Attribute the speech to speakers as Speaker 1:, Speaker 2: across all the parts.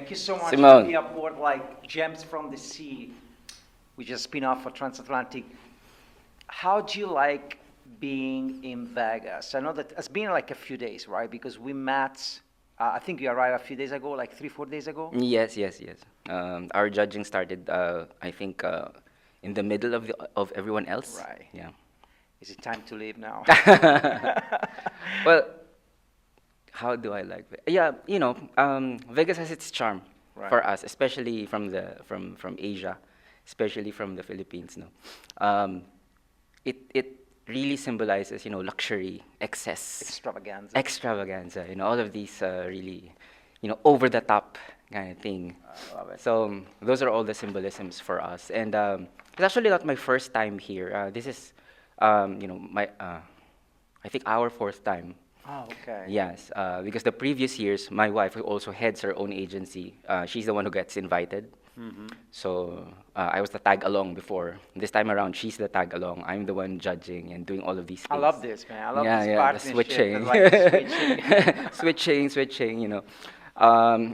Speaker 1: Thank you so much for
Speaker 2: Simone.
Speaker 1: being aboard like Gems from the Sea, which is a spin-off for Transatlantic. How do you like being in Vegas? I know that it's been like a few days, right? Because we met, I think you arrived a few days ago, like 3, 4 days ago.
Speaker 2: Yes, yes, yes. Our judging started, I think, in the middle of everyone else.
Speaker 1: Right.
Speaker 2: Yeah.
Speaker 1: Is it time to leave now?
Speaker 2: Well, how do I like it? Yeah, Vegas has its charm for
Speaker 1: Right.
Speaker 2: us, especially from Asia, especially from the Philippines. No, um, it really symbolizes luxury, excess,
Speaker 1: Extravaganza.
Speaker 2: extravaganza. All of these really over the top kind of thing.
Speaker 1: I love it.
Speaker 2: So those are all the symbolisms for us, and it's actually not my first time here. This is my I think our fourth time.
Speaker 1: Oh, okay.
Speaker 2: Yes, because the previous years, my wife, who also heads her own agency, she's the one who gets invited.
Speaker 1: Hmm.
Speaker 2: So I was the tag along before. This time around, she's the tag along. I'm the one judging and doing all of these
Speaker 1: I
Speaker 2: things.
Speaker 1: love this, man. I love
Speaker 2: Yeah,
Speaker 1: this
Speaker 2: yeah, the
Speaker 1: partnership.
Speaker 2: switching,
Speaker 1: It's like switching.
Speaker 2: switching.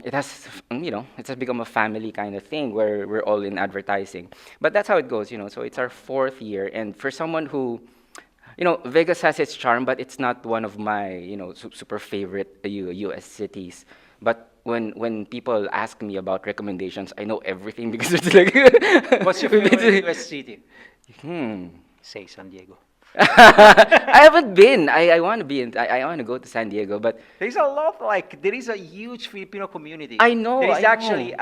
Speaker 2: It has, it has become a family kind of thing where we're all in advertising. But that's how it goes. So it's our fourth year, and for someone who Vegas has its charm, but it's not one of my, super favorite U.S. cities. But when people ask me about recommendations, I know everything because it's like.
Speaker 1: What's your favorite US city?
Speaker 2: Hmm.
Speaker 1: Say San Diego.
Speaker 2: I haven't been. I want to be in. I want to go to San Diego, but
Speaker 1: There's a lot, like, there is a huge Filipino community.
Speaker 2: I know.
Speaker 1: There is
Speaker 2: I know.
Speaker 1: actually,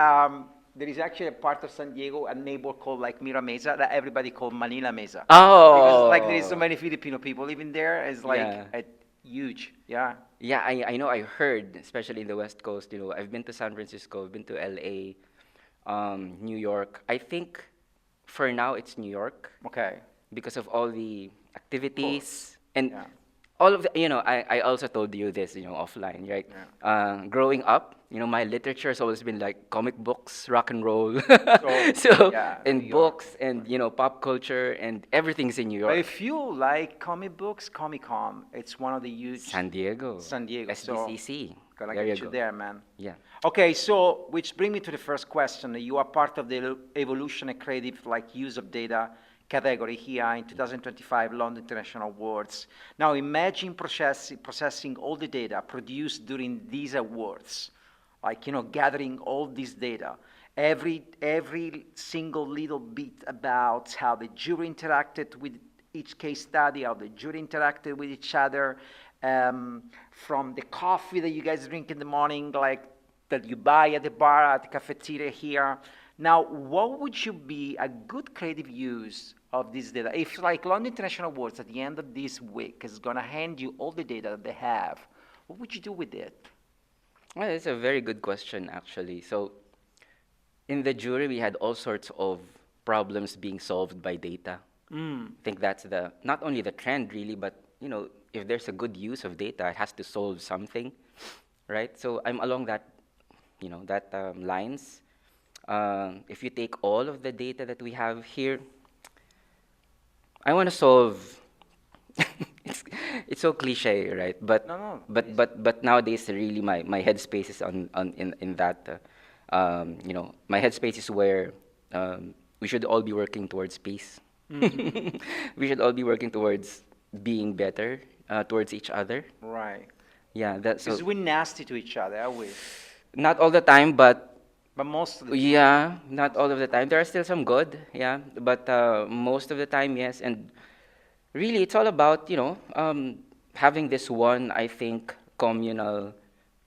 Speaker 1: there is actually a part of San Diego, a neighbor called like Mira Mesa that everybody called Manila Mesa. Because like there is so
Speaker 2: Oh.
Speaker 1: many Filipino people living there. It's like
Speaker 2: Yeah.
Speaker 1: huge. Yeah.
Speaker 2: Yeah, I know. I heard, especially in the West Coast. I've been to San Francisco. I've been to L.A., New York. I think for now it's New York
Speaker 1: Okay.
Speaker 2: because of all the activities and
Speaker 1: Yeah.
Speaker 2: all of the. I also told you this, offline, right?
Speaker 1: Yeah.
Speaker 2: Growing up, my literature has always been like comic books, rock and roll.
Speaker 1: So,
Speaker 2: So,
Speaker 1: yeah, New
Speaker 2: and
Speaker 1: York.
Speaker 2: books and pop culture and everything's in New
Speaker 1: But
Speaker 2: York.
Speaker 1: if you like comic books, Comic Con, it's one of the huge.
Speaker 2: San Diego.
Speaker 1: San Diego. So
Speaker 2: SDCC.
Speaker 1: gonna
Speaker 2: There
Speaker 1: get
Speaker 2: you
Speaker 1: you
Speaker 2: go.
Speaker 1: there, man.
Speaker 2: Yeah.
Speaker 1: Okay, so which bring me to the first question. You are part of the evolution and creative like use of data category here in 2025 London International Awards. Now imagine processing all the data produced during these awards, like gathering all this data, every single little bit about how the jury interacted with each case study, how the jury interacted with each other, from the coffee that you guys drink in the morning, like that you buy at the bar, at the cafeteria here. Now, what would you be a good creative use of this data? If like London International Awards at the end of this week is gonna hand you all the data that they have, what would you do with it?
Speaker 2: Well, it's a very good question, actually. So, in the jury, we had all sorts of problems being solved by data.
Speaker 1: Mm.
Speaker 2: I think that's not only the trend, really, but, if there's a good use of data, it has to solve something, right? So, I'm along that lines. If you take all of the data that we have here, I want to solve. it's, it's so cliche, right? But
Speaker 1: No, no,
Speaker 2: but
Speaker 1: please.
Speaker 2: but nowadays really my headspace is on in that. My headspace is where we should all be working towards peace.
Speaker 1: Mhm.
Speaker 2: We should all be working towards being better towards each other.
Speaker 1: Right.
Speaker 2: Yeah, that's
Speaker 1: Because
Speaker 2: so.
Speaker 1: we're nasty to each other, are we?
Speaker 2: Not all the time, but
Speaker 1: But most of the time.
Speaker 2: yeah, not all of the time. There are still some good, yeah, but most of the time, yes. And really, it's all about having this one, I think, communal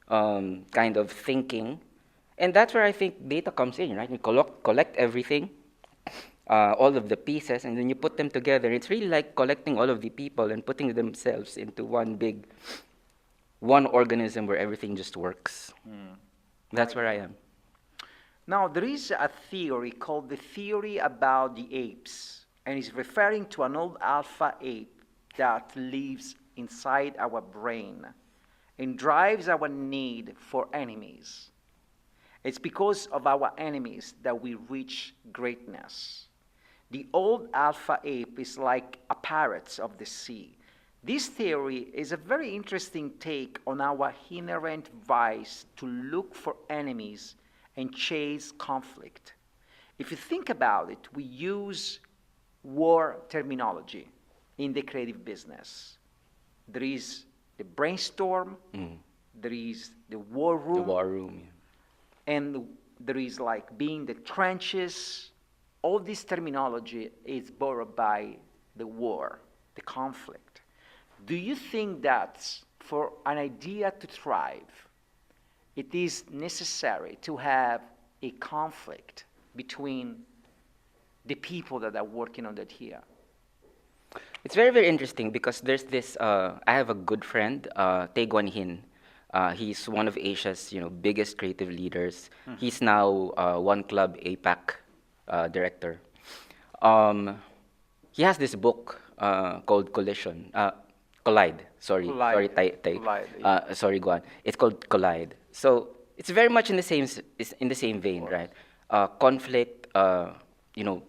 Speaker 2: kind of thinking, and that's where I think data comes in, right? You collect everything, all of the pieces, and then you put them together. It's really like collecting all of the people and putting themselves into one organism where everything just works.
Speaker 1: Mm.
Speaker 2: That's where I am.
Speaker 1: Now, there is a theory called the theory about the apes, and it's referring to an old alpha ape that lives inside our brain and drives our need for enemies. It's because of our enemies that we reach greatness. The old alpha ape is like a parrot of the sea. This theory is a very interesting take on our inherent vice to look for enemies and chase conflict. If you think about it, we use war terminology in the creative business. There is the brainstorm, there is the war
Speaker 2: The
Speaker 1: room,
Speaker 2: war room. Yeah.
Speaker 1: and there is like being the trenches. All this terminology is borrowed by the war, the conflict. Do you think that for an idea to thrive, it is necessary to have a conflict between the people that are working on that idea?
Speaker 2: It's very, very interesting because there's this. I have a good friend, Tae Guan Hin. He's one of Asia's, biggest creative leaders. He's now One Club APAC director. Um, he has this book called Collide. Sorry,
Speaker 1: Collide, yeah.
Speaker 2: sorry, Guan. It's called Collide. So it's very much in the same is in the same vein, right? Conflict,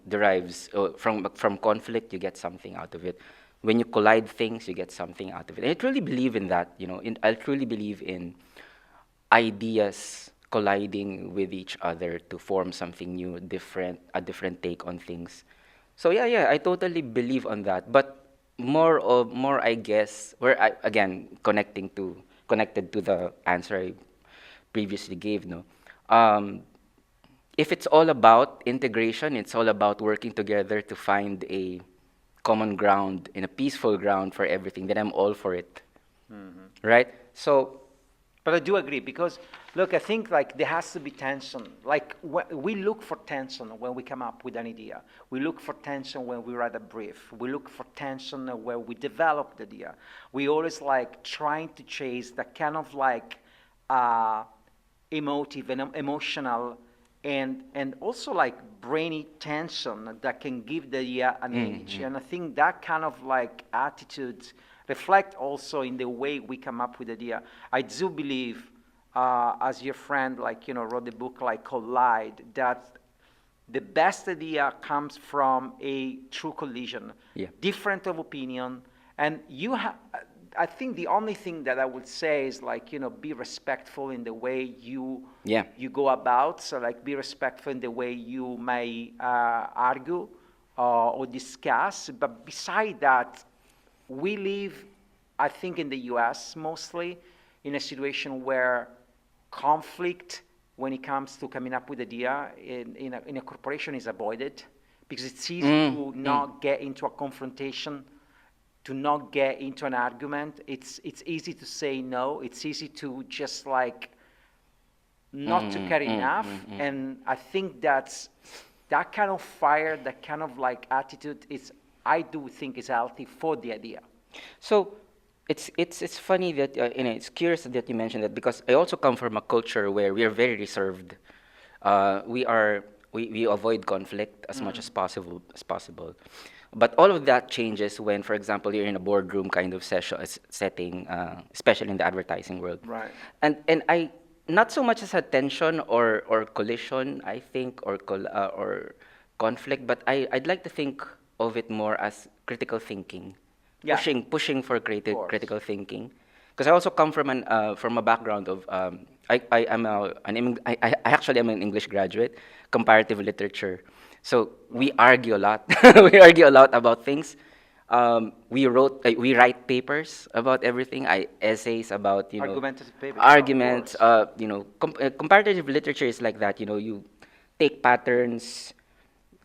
Speaker 2: derives from conflict. You get something out of it. When you collide things, you get something out of it. And I truly believe in that. I truly believe in ideas colliding with each other to form something new, different, a different take on things. So yeah, I totally believe on that. But more, I guess, where I again connected to the answer I previously gave. No, um, if it's all about integration, it's all about working together to find a common ground in a peaceful ground for everything, then I'm all for it. Right? So,
Speaker 1: But I do agree because, look, I think like there has to be tension. Like we look for tension when we come up with an idea. We look for tension when we write a brief. We look for tension when we develop the idea. We always like trying to chase that kind of like emotive and emotional and also like brainy tension that can give the idea an age. And I think that kind of like attitude reflect also in the way we come up with idea. I do believe, as your friend wrote the book like Collide, that the best idea comes from a true collision,
Speaker 2: Yeah.
Speaker 1: different of opinion, and you have. I think the only thing that I would say is be respectful in the way you
Speaker 2: Yeah.
Speaker 1: you go about. So like be respectful in the way you may argue or discuss. But beside that, we live, I think, in the U.S. mostly in a situation where conflict, when it comes to coming up with idea in a corporation, is avoided because it's easy to not get into a confrontation, to not get into an argument. It's easy to say no. It's easy to just like not to care enough. And I think that kind of fire, that kind of like attitude is, I do think, is healthy for the idea.
Speaker 2: So it's funny that it's curious that you mentioned that because I also come from a culture where we are very reserved. We avoid conflict as much as possible. But all of that changes when, for example, you're in a boardroom kind of setting, especially in the advertising world.
Speaker 1: Right.
Speaker 2: And I not so much as a tension or collision, I think, or conflict, but I'd like to think of it more as critical thinking,
Speaker 1: Yeah.
Speaker 2: pushing for
Speaker 1: course.
Speaker 2: critical thinking. Because I also come from a background of I am I actually am an English graduate, comparative literature. So we argue a lot. We argue a lot about things. We write papers about everything. Essays about
Speaker 1: Argumentative papers, of
Speaker 2: arguments.
Speaker 1: course.
Speaker 2: Comparative literature is like that. You take patterns,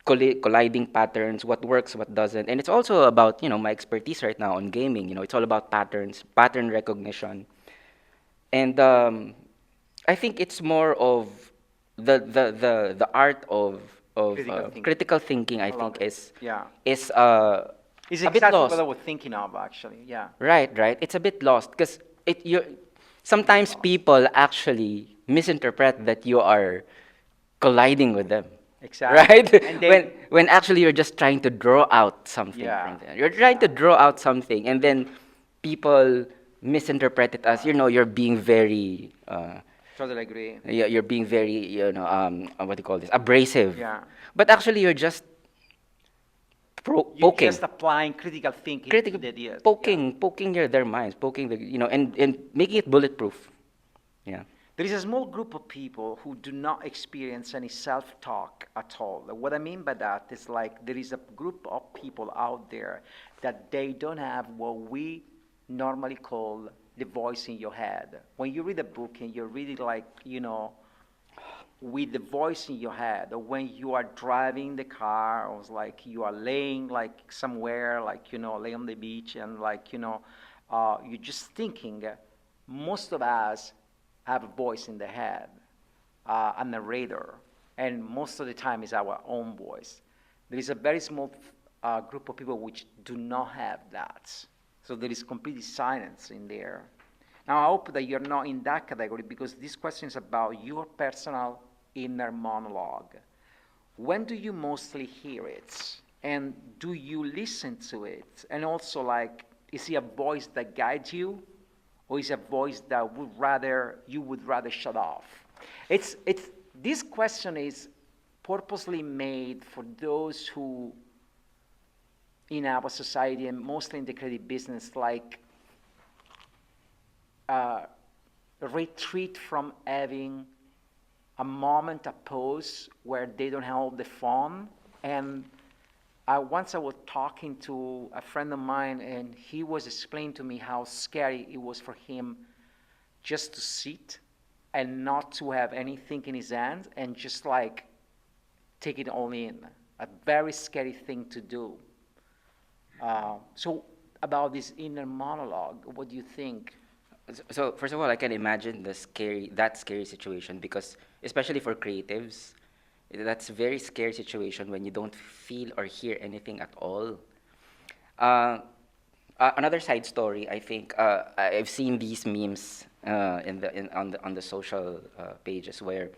Speaker 2: colliding patterns, what works, what doesn't, and it's also about my expertise right now on gaming. It's all about patterns, pattern recognition, and I think it's more of the art of critical thinking. I
Speaker 1: love
Speaker 2: think
Speaker 1: it. Yeah.
Speaker 2: is
Speaker 1: It's
Speaker 2: a bit
Speaker 1: exactly
Speaker 2: lost.
Speaker 1: what I was thinking of, actually. Yeah.
Speaker 2: Right. It's a bit lost because sometimes people actually misinterpret that you are colliding with them.
Speaker 1: Exactly.
Speaker 2: Right?
Speaker 1: And then,
Speaker 2: When actually you're just trying to draw out something
Speaker 1: Yeah.
Speaker 2: from them. You're trying to draw out something and then people misinterpret it as you're being very
Speaker 1: totally agree.
Speaker 2: you're being very what do you call this, abrasive.
Speaker 1: Yeah.
Speaker 2: But actually you're just
Speaker 1: You're
Speaker 2: poking.
Speaker 1: just applying critical thinking
Speaker 2: Critical
Speaker 1: to the ideas.
Speaker 2: poking their minds, poking and making it bulletproof. Yeah.
Speaker 1: There is a small group of people who do not experience any self-talk at all. What I mean by that is like there is a group of people out there that they don't have what we normally call the voice in your head. When you read a book and you're really like, with the voice in your head, or when you are driving the car, or it's like you are laying like somewhere, like, lay on the beach and like, you're just thinking, most of us have a voice in the head, a narrator, and most of the time is our own voice. There is a very small group of people which do not have that. So there is complete silence in there. Now I hope that you're not in that category because this question is about your personal inner monologue. When do you mostly hear it? And do you listen to it? And also, like, is it a voice that guides you? Or is it a voice that you would rather shut off? This question is purposely made for those who, in our society and mostly in the creative business, like, retreat from having a moment, a pause where they don't have the phone. And once I was talking to a friend of mine, and he was explaining to me how scary it was for him just to sit and not to have anything in his hand and just like take it all in. A very scary thing to do. So about this inner monologue, what do you think?
Speaker 2: So first of all, I can imagine that scary situation because especially for creatives, that's a very scary situation when you don't feel or hear anything at all. Another side story, I think I've seen these memes on the social pages where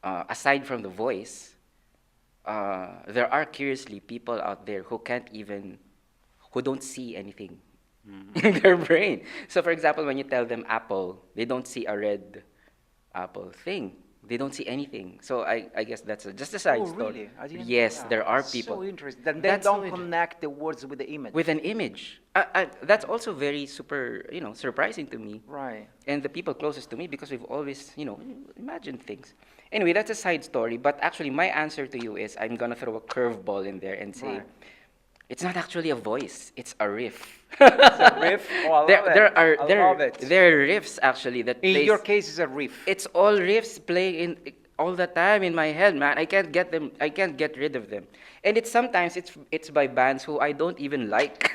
Speaker 2: aside from the voice, there are curiously people out there who don't see anything in their brain. So, for example, when you tell them apple, they don't see a red apple thing. They don't see anything. So I guess that's just a side
Speaker 1: Oh,
Speaker 2: story.
Speaker 1: really? I didn't know
Speaker 2: Yes,
Speaker 1: that.
Speaker 2: there are
Speaker 1: That's
Speaker 2: people.
Speaker 1: so interesting. Then they
Speaker 2: That's so
Speaker 1: don't connect the words with the image.
Speaker 2: with an image. That's also very super, surprising to me.
Speaker 1: Right.
Speaker 2: And the people closest to me because we've always, imagined things. Anyway, that's a side story. But actually, my answer to you is I'm gonna throw a curveball in there and say,
Speaker 1: Right.
Speaker 2: it's not actually a voice; it's a riff.
Speaker 1: It's a riff? Oh, I love it. I love it.
Speaker 2: There are riffs actually that
Speaker 1: In
Speaker 2: plays.
Speaker 1: your case, it's a riff.
Speaker 2: It's all riffs playing in all the time in my head, man. I can't get them. I can't get rid of them. And sometimes it's by bands who I don't even like.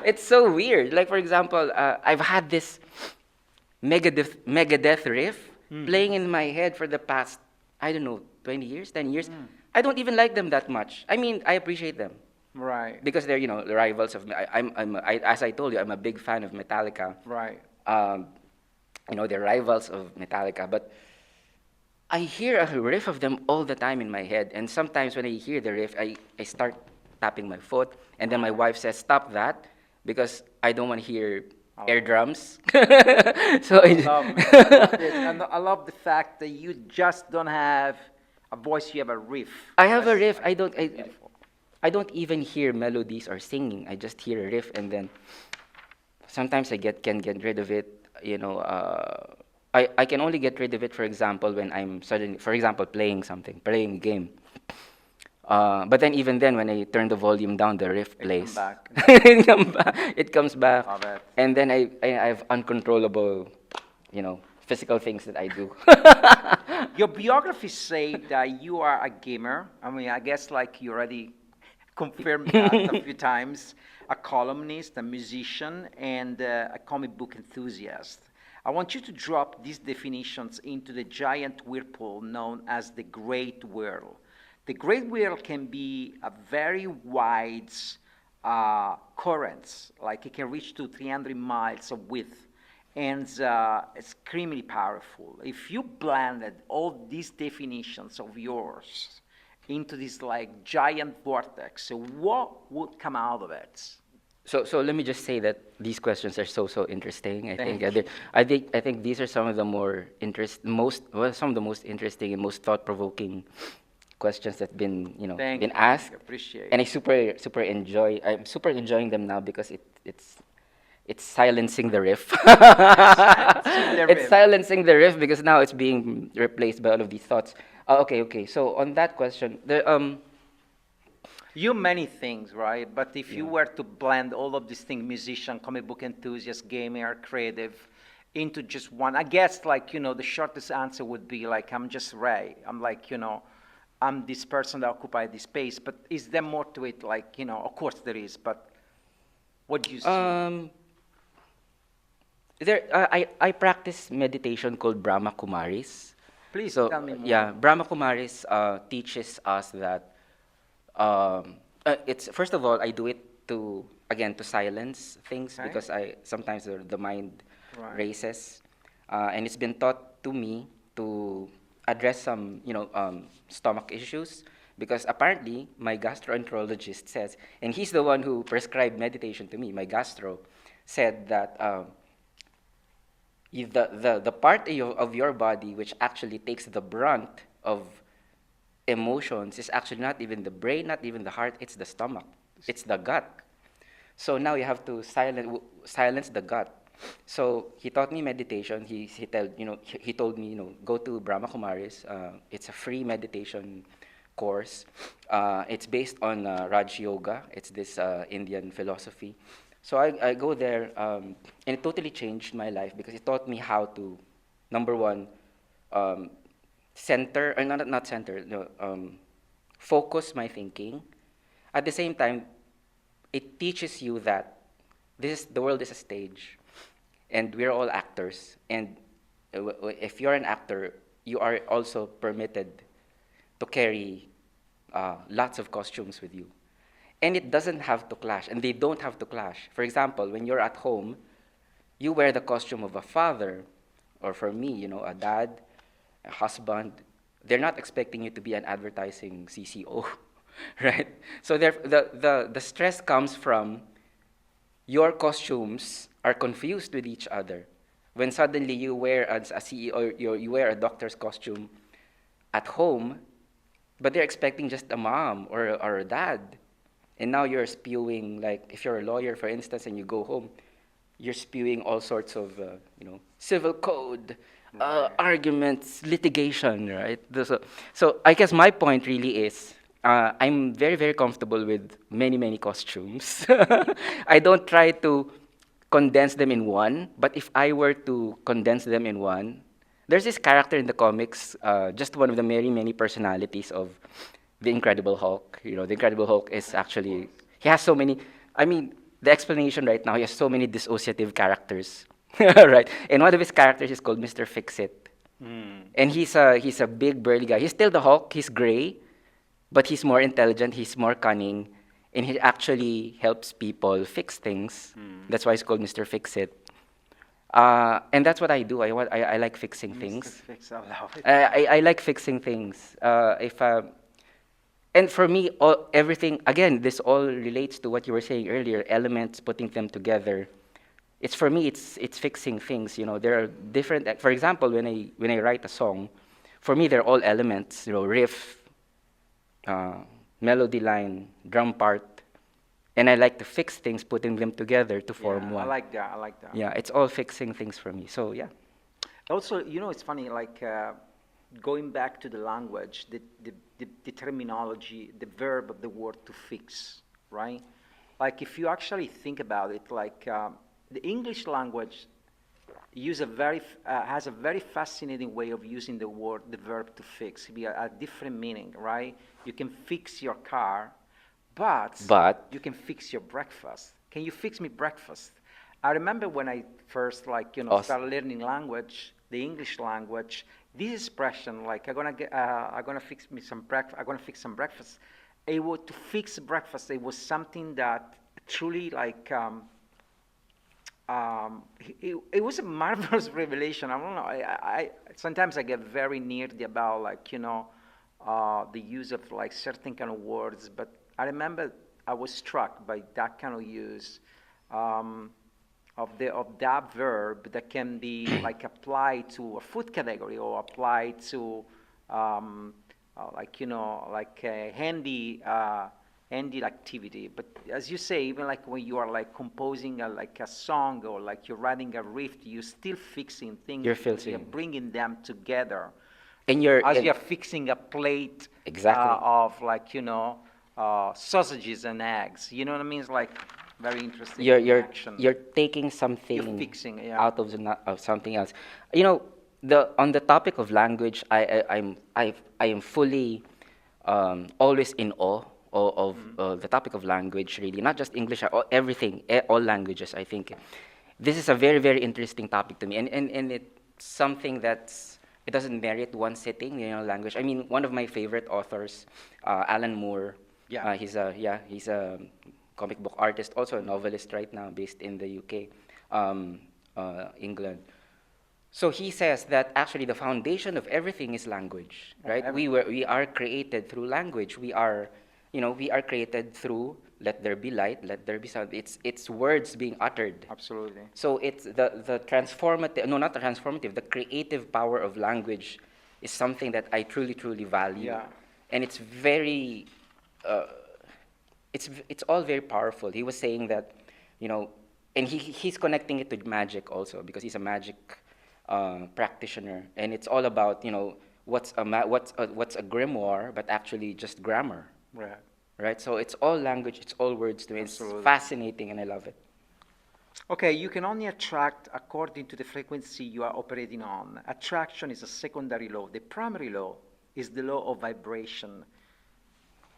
Speaker 2: It's so weird. Like for example, I've had this Megadeth riff playing in my head for the past, I don't know, 20 years, 10 years. I don't even like them that much. I mean, I appreciate them
Speaker 1: Right.
Speaker 2: because they're the rivals of. As I told you, I'm a big fan of Metallica.
Speaker 1: Right.
Speaker 2: Um, they're rivals of Metallica, but I hear a riff of them all the time in my head. And sometimes when I hear the riff, I start tapping my foot. And then my wife says, stop that, because I don't want to hear air drums. So
Speaker 1: I love it. And I love the fact that you just don't have a voice, you have a riff.
Speaker 2: I have a
Speaker 1: That's
Speaker 2: riff.
Speaker 1: beautiful.
Speaker 2: I don't even hear melodies or singing. I just hear a riff, and then sometimes can get rid of it. I can only get rid of it, for example, when I'm suddenly, for example, playing a game. But then even then, when I turn the volume down, the riff plays.
Speaker 1: back.
Speaker 2: It comes back.
Speaker 1: Love it.
Speaker 2: And then I have uncontrollable, physical things that I do.
Speaker 1: Your biography say that you are a gamer. I mean, I guess like you already confirmed that a few times. A columnist, a musician, and a comic book enthusiast. I want you to drop these definitions into the giant whirlpool known as the Great Whirl. The Great Whirl can be a very wide current, like it can reach to 300 miles of width, and it's extremely powerful. If you blended all these definitions of yours into this like giant vortex, so what would come out of it?
Speaker 2: So let me just say that these questions are so interesting.
Speaker 1: Thank
Speaker 2: I think these are some of the some of the most interesting and most thought-provoking questions that been
Speaker 1: Thank
Speaker 2: been
Speaker 1: you.
Speaker 2: asked.
Speaker 1: Appreciate
Speaker 2: And
Speaker 1: it.
Speaker 2: I'm super enjoying them now because it's silencing the riff.
Speaker 1: Silencing the
Speaker 2: It's
Speaker 1: riff.
Speaker 2: silencing the riff because now it's being replaced by all of these thoughts. Okay, okay. So on that question,
Speaker 1: You many things, right? But if you
Speaker 2: yeah.
Speaker 1: were to blend all of these things, musician, comic book enthusiast, gamer, creative, into just one, I guess like, the shortest answer would be like, I'm just Ray. I'm like, I'm this person that occupied this space. But is there more to it? Like, of course there is, but what do you see?
Speaker 2: Um, I practice meditation called Brahma Kumaris.
Speaker 1: Please
Speaker 2: So
Speaker 1: tell me more.
Speaker 2: yeah, Brahma Kumaris teaches us that it's first of all I do it to again to silence things
Speaker 1: Okay?
Speaker 2: because I sometimes the mind
Speaker 1: Right.
Speaker 2: races, and it's been taught to me to address some stomach issues because apparently my gastroenterologist says, and he's the one who prescribed meditation to me. My gastro said that the part of your body which actually takes the brunt of emotions is actually not even the brain, not even the heart, it's the stomach, it's the gut. So now you have to silence the gut. So he taught me meditation. He told me, go to Brahma Kumaris. It's a free meditation course. It's based on Raj Yoga. It's this Indian philosophy. So I go there, and it totally changed my life because it taught me how to, number one, um, center, or not center, no, focus my thinking. At the same time, it teaches you that the world is a stage, and we're all actors. And if you're an actor, you are also permitted to carry lots of costumes with you. And it doesn't have to clash, and they don't have to clash. For example, when you're at home, you wear the costume of a father, or for me, a dad, a husband. They're not expecting you to be an advertising CCO, right? So the stress comes from your costumes are confused with each other. When suddenly you wear as a CEO, you wear a doctor's costume at home, but they're expecting just a mom or a dad. And now you're spewing, like, if you're a lawyer, for instance, and you go home, you're spewing all sorts of, civil code,
Speaker 1: Right.
Speaker 2: arguments, litigation, right? So I guess my point really is I'm very, very comfortable with many, many costumes. I don't try to condense them in one, but if I were to condense them in one, there's this character in the comics, just one of the many, many personalities of the Incredible Hulk. The Incredible Hulk is
Speaker 1: Of course.
Speaker 2: actually, he has so many, I mean, the explanation right now, he has so many dissociative characters, right? And one of his characters is called Mr. Fix-It.
Speaker 1: Hmm.
Speaker 2: And he's a big burly guy. He's still the Hulk, he's gray, but he's more intelligent, he's more cunning, and he actually helps people fix things.
Speaker 1: Hmm.
Speaker 2: That's why he's called Mr. Fix-It. And that's what I do. I like fixing
Speaker 1: Mr.
Speaker 2: things.
Speaker 1: Fix, I love it.
Speaker 2: I like fixing things. If And for me, everything again, this all relates to what you were saying earlier. Elements, putting them together. It's for me. It's fixing things. There are different. For example, when I write a song, for me they're all elements. Riff, uh, melody line, drum part, and I like to fix things, putting them together to form
Speaker 1: Yeah, I
Speaker 2: one.
Speaker 1: like that. I like that.
Speaker 2: Yeah, it's all fixing things for me. So yeah.
Speaker 1: Also, it's funny, like going back to the language, the terminology, the verb of the word to fix, right? Like if you actually think about it, like the English language has a very fascinating way of using the verb to fix, be a different meaning, right? You can fix your car, but
Speaker 2: But
Speaker 1: you can fix your breakfast. Can you fix me breakfast? I remember when I first
Speaker 2: us.
Speaker 1: started learning language, the English language, this expression like I'm gonna fix me some breakfast. I'm gonna fix some breakfast. It was to fix breakfast. It was something that truly it was a marvelous revelation. I don't know. I sometimes I get very nerdy about the use of like certain kind of words, but I remember I was struck by that kind of use um, of that verb that can be like applied to a food category or applied to like like a handy ended activity. But as you say, even like when you are like composing like a song or like you're writing a riff, you're still fixing things.
Speaker 2: You're
Speaker 1: because you're
Speaker 2: fixing.
Speaker 1: bringing them together.
Speaker 2: And you're
Speaker 1: As
Speaker 2: and
Speaker 1: you're fixing a plate
Speaker 2: exactly.
Speaker 1: of like, sausages and eggs. You know what I mean? It's like very interesting
Speaker 2: you're
Speaker 1: in
Speaker 2: you're
Speaker 1: action.
Speaker 2: you're taking
Speaker 1: You're
Speaker 2: something
Speaker 1: fixing, yeah.
Speaker 2: out of of something else. You know, the on the topic of language, I am fully always in awe of the topic of language. Really, not just English, everything, all languages. I think this is a very interesting topic to me, and it's something that's it doesn't merit one sitting. You know, language. I mean, one of my favorite authors, Alan Moore.
Speaker 1: Yeah.
Speaker 2: He's a comic book artist, also a novelist right now, based in the UK, England. So he says that actually the foundation of everything is language, right? We are created through language. We are created through let there be light, let there be sound. It's words being uttered.
Speaker 1: Absolutely.
Speaker 2: So it's the transformative, no, not the transformative, the creative power of language is something that I truly value,
Speaker 1: Yeah.
Speaker 2: and it's very uh, it's all very powerful. He was saying that, and he's connecting it to magic also because he's a magic practitioner, and it's all about what's a grimoire, but actually just grammar,
Speaker 1: Right.
Speaker 2: right? So it's all language, it's all words to me. It's
Speaker 1: Absolutely.
Speaker 2: fascinating, and I love it.
Speaker 1: Okay, you can only attract according to the frequency you are operating on. Attraction is a secondary law. The primary law is the law of vibration,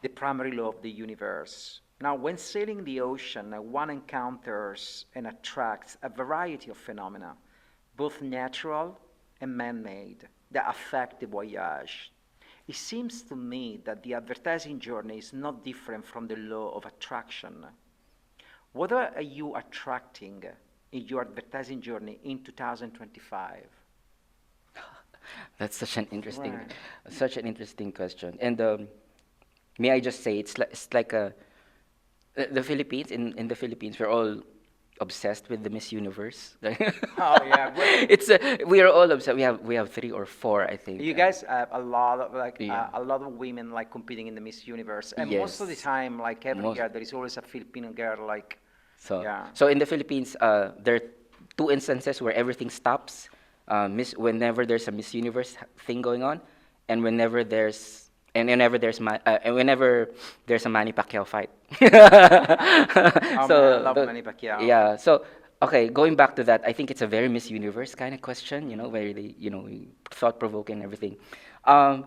Speaker 1: the primary law of the universe. Now, when sailing the ocean, one encounters and attracts a variety of phenomena, both natural and man-made, that affect the voyage. It seems to me that the advertising journey is not different from the law of attraction. What are you attracting in your advertising journey in 2025?
Speaker 2: That's
Speaker 1: Right.
Speaker 2: such an interesting question. And may I just say, it's like the Philippines. In the Philippines, we're all obsessed with the Miss Universe.
Speaker 1: Oh yeah,
Speaker 2: We are all obsessed. We have three or four, I think.
Speaker 1: you guys have a lot of
Speaker 2: Yeah.
Speaker 1: a lot of women like competing in the Miss Universe, and most of the
Speaker 2: Yes.
Speaker 1: time, like every
Speaker 2: Most.
Speaker 1: year, there is always a Filipino girl. Like,
Speaker 2: So,
Speaker 1: yeah,
Speaker 2: so in the Philippines, there are two instances where everything stops. Whenever there's a Miss Universe thing going on, and whenever there's a Manny Pacquiao fight.
Speaker 1: oh man, I
Speaker 2: So
Speaker 1: love Manny Pacquiao.
Speaker 2: yeah. So okay, going back to that, I think it's a very Miss Universe kind of question. Where they, thought provoking and everything. Um,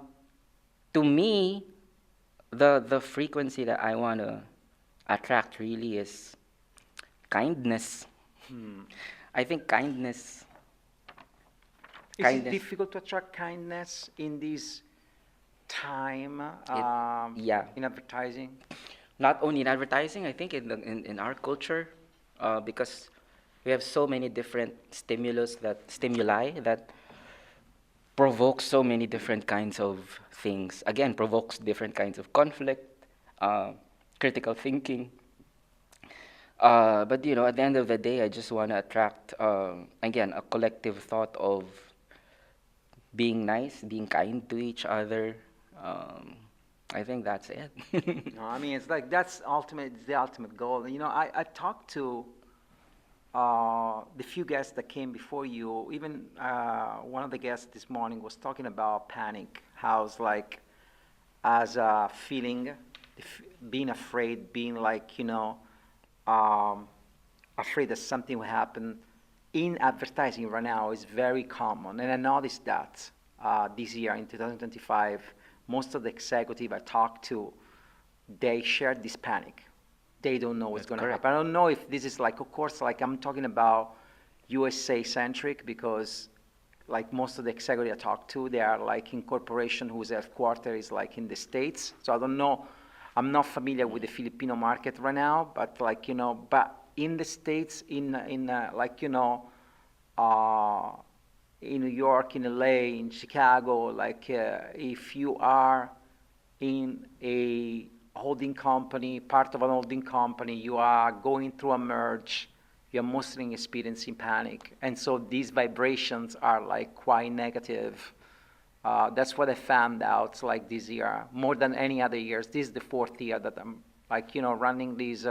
Speaker 2: to me, the frequency that I want to attract really is kindness.
Speaker 1: Hmm.
Speaker 2: I think kindness,
Speaker 1: Is it
Speaker 2: kindness,
Speaker 1: difficult to attract kindness in this time
Speaker 2: it, yeah.
Speaker 1: in advertising?
Speaker 2: Not only in advertising, I think in our culture, because we have so many different stimuli that provoke so many different kinds of things. Again, provokes different kinds of conflict, uh, critical thinking. But at the end of the day, I just want to attract again a collective thought of being nice, being kind to each other. Um, I think that's it.
Speaker 1: No, I mean it's like that's ultimate. It's the ultimate goal. I talked to the few guests that came before you. Even one of the guests this morning was talking about panic. How it's like as a feeling, being afraid, being like um, afraid that something will happen in advertising right now is very common. And I noticed that this year in 2025, most of the executive I talked to, they share this panic. They don't know what's
Speaker 2: That's
Speaker 1: going to
Speaker 2: correct.
Speaker 1: happen. I don't know if this is like, of course, like I'm talking about USA centric because like most of the executive I talk to, they are like in corporation whose headquarters is like in the States. So I don't know. I'm not familiar with the Filipino market right now, but like, but in the States, in like, uh, in New York, in LA, in Chicago, like if you are in a holding company, part of an holding company, you are going through a merge, you're mostly experiencing panic. And so these vibrations are like quite negative. That's what I found out like this year, more than any other years. This is the fourth year that like, running these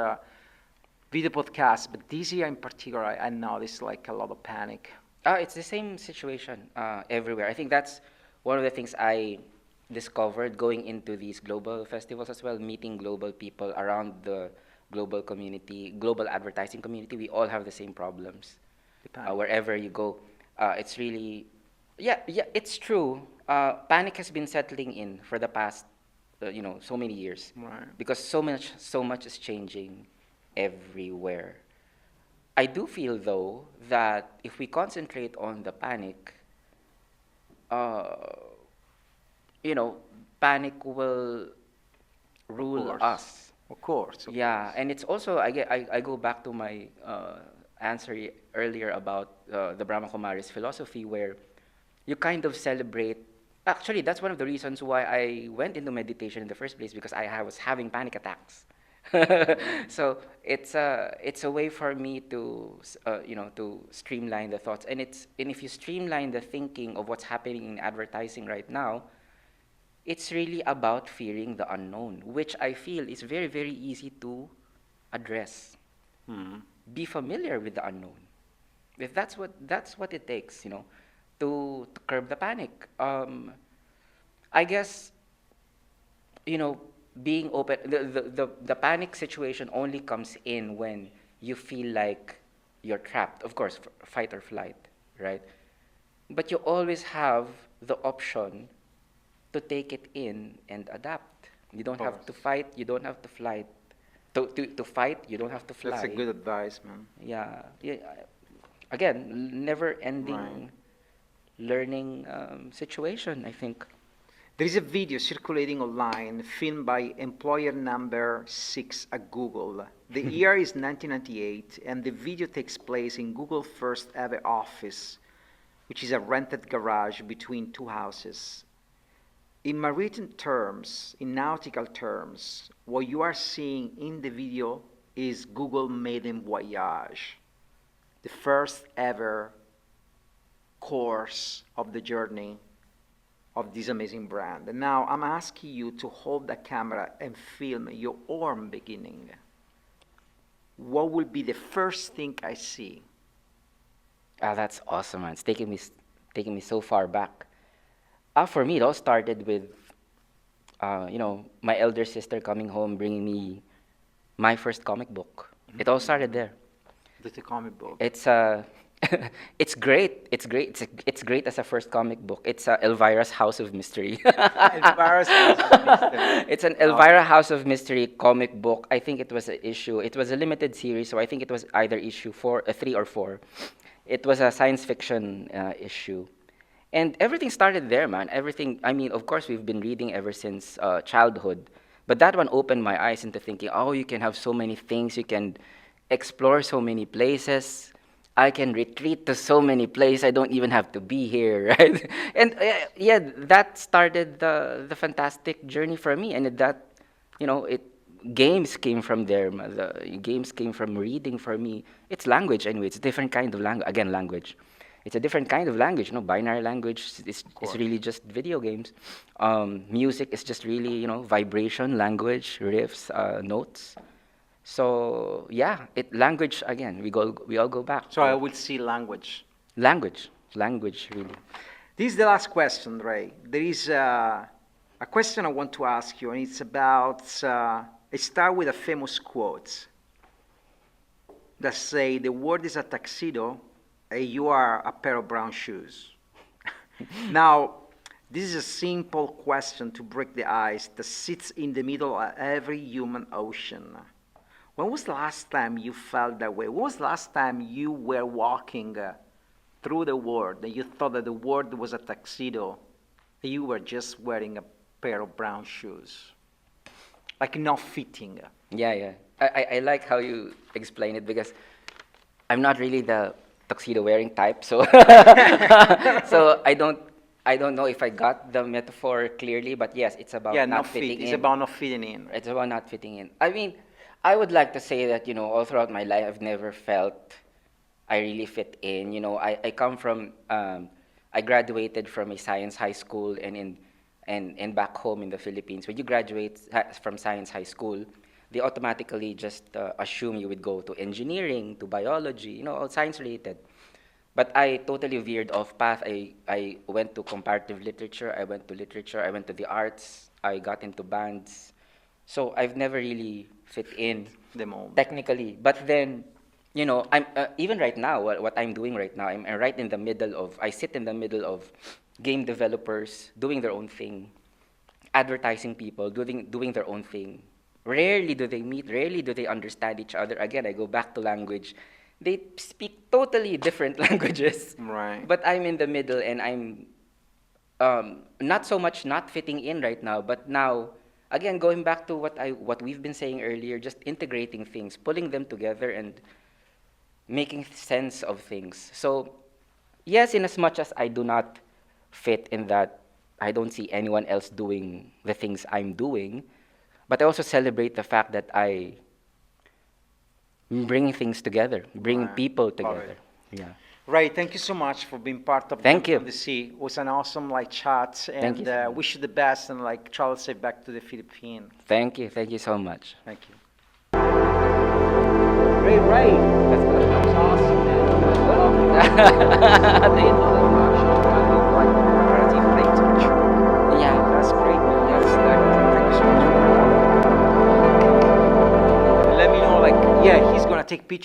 Speaker 1: video podcasts. But this year in particular, I noticed like a lot of panic.
Speaker 2: It's the same situation everywhere. I think that's one of the things I discovered going into these global festivals as well, meeting global people around the global community, global advertising community. We all have the same problems
Speaker 1: The panic.
Speaker 2: wherever you go. It's really, yeah, it's true. Panic has been settling in for the past, so many years,
Speaker 1: Right.
Speaker 2: because so much is changing everywhere. I do feel though that if we concentrate on the panic, uh, you know, panic will
Speaker 1: Of
Speaker 2: rule
Speaker 1: course.
Speaker 2: us.
Speaker 1: Of course. Of
Speaker 2: Yeah,
Speaker 1: course.
Speaker 2: and it's also I go back to my answer earlier about the Brahma Kumaris philosophy, where you kind of celebrate. Actually, that's one of the reasons why I went into meditation in the first place, because was having panic attacks. So it's a way for me to to streamline the thoughts, and if you streamline the thinking of what's happening in advertising right now, it's really about fearing the unknown, which I feel is very, very easy to address.
Speaker 1: Hmm.
Speaker 2: Be familiar with the unknown. If that's what it takes, to curb the panic. I guess, you know, being open. The panic situation only comes in when you feel like you're trapped. Of course, fight or flight, right? But you always have the option to take it in and adapt. You don't
Speaker 1: Of
Speaker 2: have to
Speaker 1: course.
Speaker 2: fight, you don't have to fly. To fight, you don't have to
Speaker 1: That's a
Speaker 2: fly.
Speaker 1: good advice, man.
Speaker 2: Yeah, yeah. Again, never
Speaker 1: Right.
Speaker 2: ending learning situation, I think.
Speaker 1: There is a video circulating online filmed by employer number 6 at Google. The year is 1998, and the video takes place in Google's first ever office, which is a rented garage between two houses. In maritime terms, in nautical terms, what you are seeing in the video is Google Maiden Voyage, the first ever course of the journey of this amazing brand. And now I'm asking you to hold the camera and film your own beginning. What will be the first thing I see?
Speaker 2: Ah, that's awesome, man. It's taking me so far back. For me, it all started with, my elder sister coming home, bringing me my first comic book. It all started there.
Speaker 1: The comic book.
Speaker 2: It's it's great. It's great. It's great as a first comic book. It's Elvira's House of Mystery.
Speaker 1: Elvira's House of Mystery.
Speaker 2: It's an
Speaker 1: Oh,
Speaker 2: Elvira House of Mystery comic book. I think it was an issue. It was a limited series, so I think it was either issue 3 or 4. It was a science fiction issue. And everything started there, man. Everything, I mean, of course, we've been reading ever since childhood. But that one opened my eyes into thinking, oh, you can have so many things. You can explore so many places. I can retreat to so many places. I don't even have to be here, right? And yeah, that started the fantastic journey for me. And it games came from there. The games came from reading for me. It's language anyway. It's a different kind of language. Again, language. It's a different kind of language. Binary language
Speaker 1: of
Speaker 2: is
Speaker 1: course.
Speaker 2: really just video games. Music is just really, vibration, language, riffs, notes. So yeah, language again. We all go back
Speaker 1: So I
Speaker 2: to
Speaker 1: will see language.
Speaker 2: language really.
Speaker 1: This is the last question, Ray. There is a question I want to ask you, and it's about, I start with a famous quote that say, the world is a tuxedo, and you are a pair of brown shoes. Now, this is a simple question to break the ice that sits in the middle of every human ocean. When was the last time you felt that way? When was the last time you were walking through the world and you thought that the world was a tuxedo and you were just wearing a pair of brown shoes? Like not fitting.
Speaker 2: Yeah, yeah. I like how you explain it, because I'm not really the tuxedo wearing type, so so I don't know if I got the metaphor clearly, but yes, it's about
Speaker 1: Yeah,
Speaker 2: not
Speaker 1: not fit.
Speaker 2: fitting
Speaker 1: It's
Speaker 2: in.
Speaker 1: about not fitting in.
Speaker 2: It's about not fitting in. I mean, I would like to say that, all throughout my life, I've never felt I really fit in. I come from, I graduated from a science high school, and back home in the Philippines, when you graduate from science high school, they automatically just assume you would go to engineering, to biology, all science related. But I totally veered off path. I went to comparative literature, I went to literature, I went to the arts, I got into bands. So I've never really fit in
Speaker 1: The moment.
Speaker 2: technically. But then, I'm even right now, what I'm doing right now, I'm right in the middle of, I sit in the middle of game developers doing their own thing, advertising people doing their own thing. Rarely do they meet, rarely do they understand each other. Again, I go back to language. They speak totally different languages.
Speaker 1: Right.
Speaker 2: But I'm in the middle, and I'm not so much not fitting in right now, but now, again, going back to what we've been saying earlier, just integrating things, pulling them together, and making sense of things. So, yes, in as much as I do not fit in that, I don't see anyone else doing the things I'm doing, but I also celebrate the fact that I bring things together, bring
Speaker 1: Right.
Speaker 2: people
Speaker 1: Love
Speaker 2: together.
Speaker 1: it.
Speaker 2: Yeah.
Speaker 1: Ray, thank you so much for being part of
Speaker 2: Thank you.
Speaker 1: From the Sea. It was an awesome chat,
Speaker 2: Thank
Speaker 1: and
Speaker 2: you so much.
Speaker 1: wish you the best, and travel safe back to the Philippines.
Speaker 2: Thank you. Thank you so much.
Speaker 1: Thank you. Ray,
Speaker 2: Let's go.
Speaker 1: that was awesome, man.
Speaker 2: Thank you so much.
Speaker 1: Creative language.
Speaker 2: Yeah.
Speaker 1: That's great, man.
Speaker 2: Yes,
Speaker 1: Thank you so much. Let me know, yeah, he's gonna take pictures.